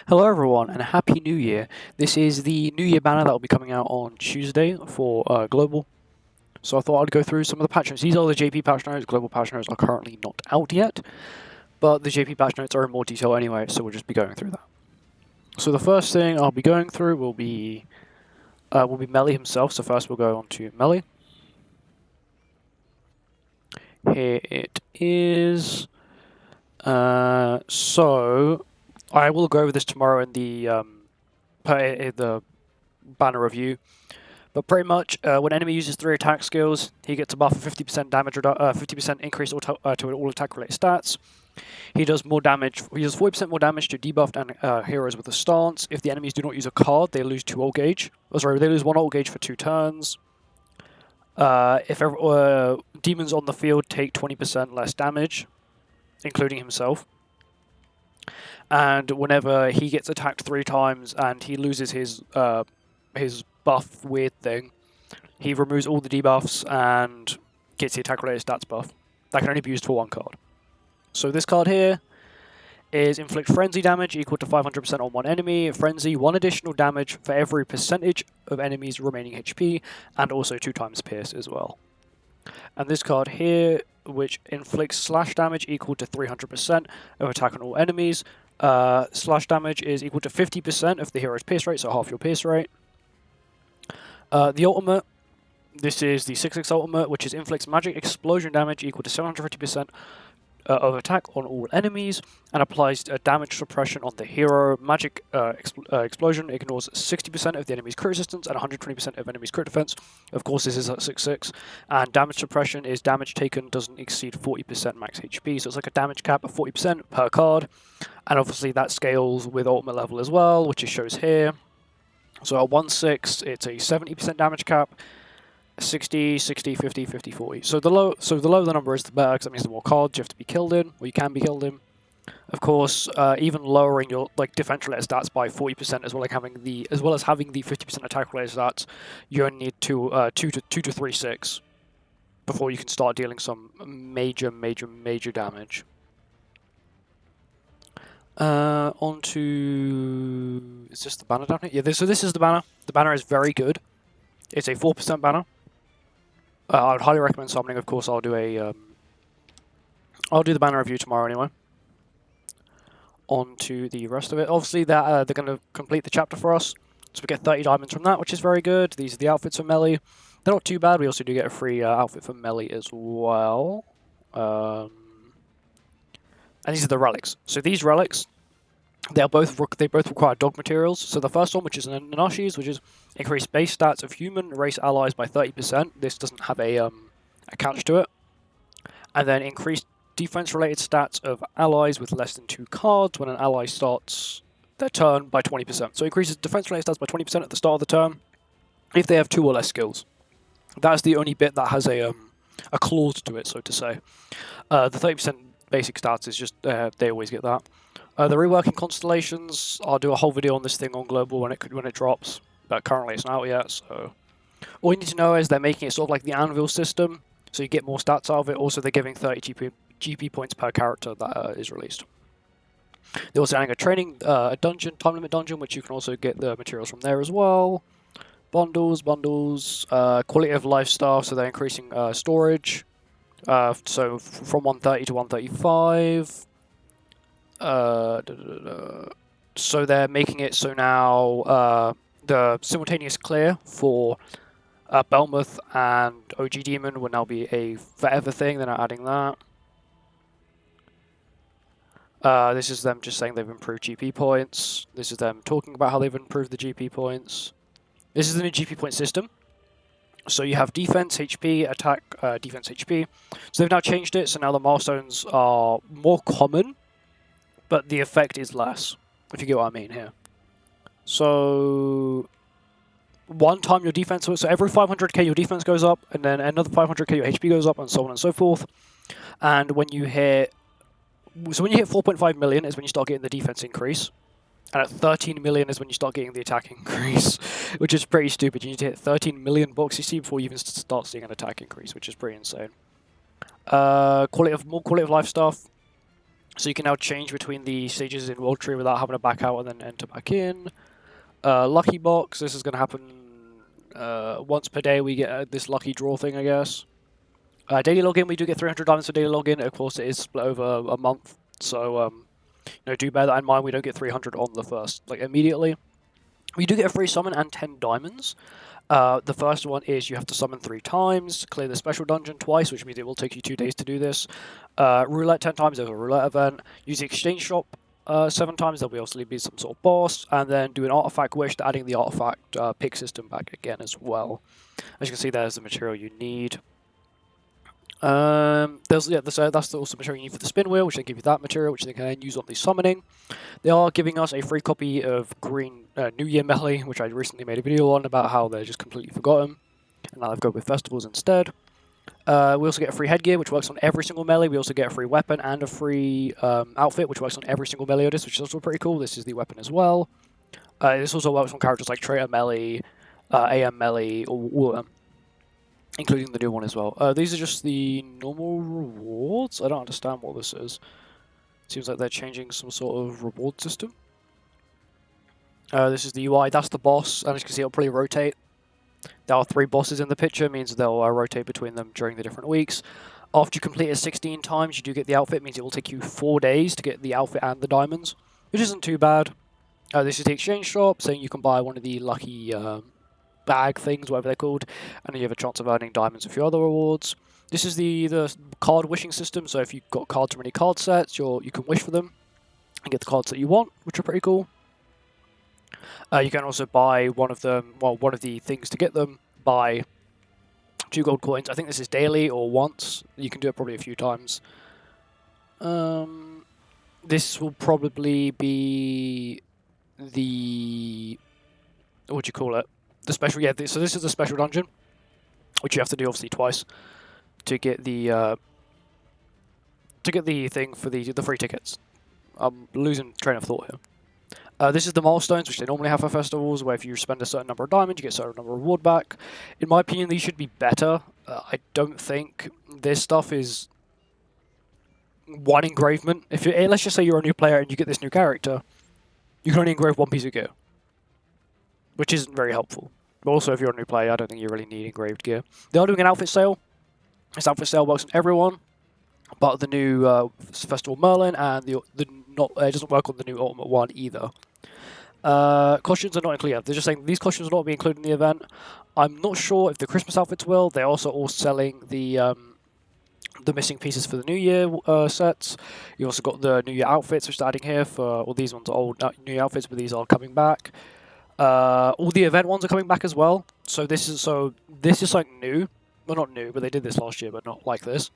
Hello everyone and Happy New Year. This is the New Year banner that will be coming out on Tuesday for Global. So I thought I'd go through some of the patch notes. These are the JP patch notes. Global patch notes are currently not out yet, but the JP patch notes are in more detail anyway, so we'll just be going through that. So the first thing I'll be going through will be Meli himself. So first we'll go on to Meli. Here it is. So I will go over this tomorrow in the banner review. But pretty much, when enemy uses 3 attack skills, he gets a buff of 50% damage, 50% increase to all attack-related stats. He does more damage. He does 40% more damage to debuffed and heroes with a stance. If the enemies do not use a card, they lose 2 ult gauge. Oh, sorry, they lose 1 ult gauge for 2 turns. If demons on the field take 20% less damage, including himself. And whenever he gets attacked 3 times and he loses his buff weird thing, he removes all the debuffs and gets the attack related stats buff. That can only be used for 1 card. So this card here is inflict frenzy damage equal to 500% on 1 enemy. Frenzy, 1 additional damage for every percentage of enemy's remaining HP, and also 2 times pierce as well. And this card here, which inflicts slash damage equal to 300% of attack on all enemies. Slash damage is equal to 50% of the hero's pierce rate, so half your pierce rate. The ultimate, this is the 6/6 ultimate, which is inflicts magic explosion damage equal to 750% of attack on all enemies, and applies damage suppression on the hero. Magic explosion ignores 60% of the enemy's crit resistance and 120% of enemy's crit defense. Of course, this is at 6/6, and damage suppression is damage taken doesn't exceed 40% max HP, so it's like a damage cap of 40% per card, and obviously that scales with ultimate level as well, which it shows here. So at 1/6, it's a 70% damage cap, 60, 60, 50, 50, 40. So the lower the number is, the better, because that means the more cards you have to be killed in, or you can be killed in. Of course, even lowering your defense-related stats by 40%, as well as having the 50% attack-related stats, you only need 2 to 3 6 before you can start dealing some major damage. On to... Is this the banner down here? Yeah, so this is the banner. The banner is very good. It's a 4% banner. I would highly recommend summoning. Of course, I'll do the banner review tomorrow anyway. On to the rest of it. Obviously, they're going to complete the chapter for us. So we get 30 diamonds from that, which is very good. These are the outfits for Meli. They're not too bad. We also do get a free outfit for Meli as well. And these are the relics. So these relics, they both require dog materials. So the first one, which is an Nanashi's, which is increase base stats of human race allies by 30%. This doesn't have a catch to it. And then increase defense-related stats of allies with less than 2 cards when an ally starts their turn by 20%. So it increases defense-related stats by 20% at the start of the turn if they have 2 or less skills. That's the only bit that has a clause to it, so to say. The 30% basic stats is just, they always get that. The reworking constellations, I'll do a whole video on this thing on Global when it drops, but currently it's not out yet, so... All you need to know is they're making it sort of like the Anvil system, so you get more stats out of it. Also, they're giving 30 GP points per character that is released. They're also adding a dungeon, time limit dungeon, which you can also get the materials from there as well. Bundles, quality of life stuff, so they're increasing storage. So from 130 to 135. So they're making it so now the simultaneous clear for Belmoth and OG Demon will now be a forever thing. They're not adding that. This is them just saying they've improved GP points. This is them talking about how they've improved the GP points. This is the new GP point system. So you have defense, HP, attack, defense, HP. So they've now changed it, so now the milestones are more common, but the effect is less, if you get what I mean here. So one time your defense, so every 500k your defense goes up, and then another 500k your HP goes up, and so on and so forth. And when you hit 4.5 million is when you start getting the defense increase. And at 13 million is when you start getting the attack increase, which is pretty stupid. You need to hit 13 million box CC before you even start seeing an attack increase, which is pretty insane. More quality of life stuff. So you can now change between the stages in World Tree without having to back out and then enter back in. Lucky Box, this is going to happen once per day. We get this lucky draw thing, I guess. Daily login, we do get 300 diamonds for daily login. Of course, it is split over a month, so do bear that in mind. We don't get 300 on the first, like, immediately. We do get a free summon and 10 diamonds. The first one is you have to summon 3 times, clear the special dungeon twice, which means it will take you 2 days to do this. Roulette 10 times, there's a roulette event. Use the exchange shop 7 times, there'll obviously be some sort of boss, and then do an artifact wish, adding the artifact pick system back again as well. As you can see, there's the material you need. That's also the material you need for the spin wheel, which they give you that material, which they can use on the summoning. They are giving us a free copy of Green New Year Melee, which I recently made a video on about how they're just completely forgotten, and now I've gone with festivals instead. We also get a free headgear, which works on every single melee. We also get a free weapon and a free outfit, which works on every single Meliodas, which is also pretty cool. This is the weapon as well. This also works on characters like Traitor Melee, AM Melee, all of them, including the new one as well. These are just the normal rewards. I don't understand what this is. Seems like they're changing some sort of reward system. This is the UI. That's the boss, and as you can see, it'll probably rotate. There are 3 bosses in the picture, means they'll rotate between them during the different weeks. After you complete it 16 times, you do get the outfit. Means it will take you 4 days to get the outfit and the diamonds, which isn't too bad. This is the exchange shop, saying you can buy one of the lucky bag things, whatever they're called, and then you have a chance of earning diamonds and a few other rewards. This is the card wishing system, so if you've got cards from any card sets, you can wish for them and get the cards that you want, which are pretty cool. You can also buy one of the things to get them, buy 2 gold coins. I think this is daily or once. You can do it probably a few times. This will probably be the... what do you call it? The special, yeah, so this is the special dungeon, which you have to do obviously twice to get the thing for the free tickets. I'm losing train of thought here. This is the milestones, which they normally have for festivals, where if you spend a certain number of diamonds, you get a certain number of reward back. In my opinion, these should be better. I don't think this stuff is one engravement. Let's just say you're a new player and you get this new character, you can only engrave 1 piece of gear, which isn't very helpful. But also, if you're a new player, I don't think you really need engraved gear. They are doing an outfit sale. This outfit sale works on everyone, but the new Festival Merlin and it doesn't work on the new Ultimate one either. Costumes are not included. They're just saying these costumes will not be included in the event. I'm not sure if the Christmas outfits will. They're also all selling the missing pieces for the New Year sets. You also got the New Year outfits, which they're adding here for. Well, these ones are old New Year outfits, but these are coming back. All the event ones are coming back as well. So this is like new. Well, not new, but they did this last year, but not like this.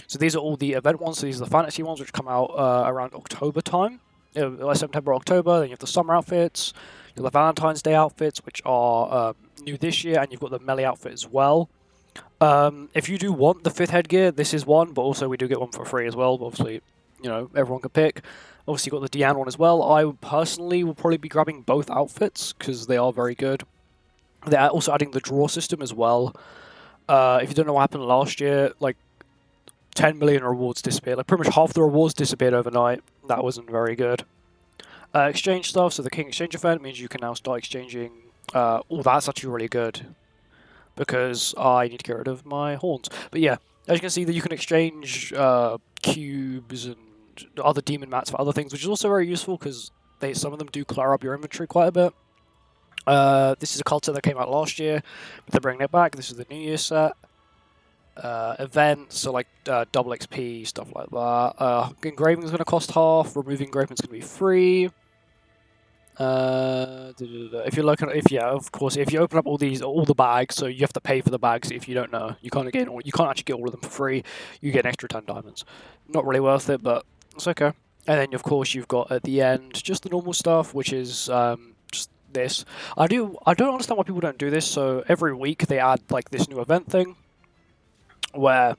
So these are all the event ones. So these are the fantasy ones, which come out around October time. Like September, October. Then you have the summer outfits. You have the Valentine's Day outfits, which are new this year, and you've got the melee outfit as well. If you do want the 5th headgear, this is one, but also we do get one for free as well. But obviously, everyone can pick. Obviously, you've got the Deanne one as well. I personally will probably be grabbing both outfits because they are very good. They're also adding the draw system as well. If you don't know what happened last year, like 10 million rewards disappeared. Like pretty much half the rewards disappeared overnight. That wasn't very good. Exchange stuff. So the King Exchange event means you can now start exchanging. That's actually really good because I need to get rid of my horns. But yeah, as you can see, that you can exchange cubes and other demon mats for other things, which is also very useful because some of them do clutter up your inventory quite a bit. This is a card set that came out last year, but they're bringing it back. This is the New Year set. Events, so like double XP, stuff like that. Engraving is going to cost half. Removing engraving is going to be free. If you're looking, of course, if you open up all the bags, so you have to pay for the bags. If you don't know, you can't actually get all of them for free. You get an extra 10 diamonds. Not really worth it, but it's okay. And then of course you've got at the end just the normal stuff, which is just this. I don't understand why people don't do this. So every week they add like this new event thing, where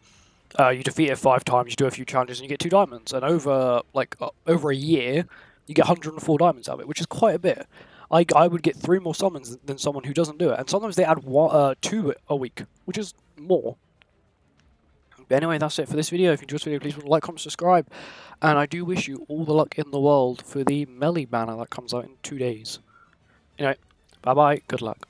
you defeat it 5 times, you do a few challenges, and you get 2 diamonds. And over a year, you get 104 diamonds out of it, which is quite a bit. I would get 3 more summons than someone who doesn't do it. And sometimes they add 2 a week, which is more. But But anyway, that's it for this video. If you enjoyed this video, please like, comment, subscribe. And I do wish you all the luck in the world for the Melee banner that comes out in 2 days. Anyway, bye-bye, good luck.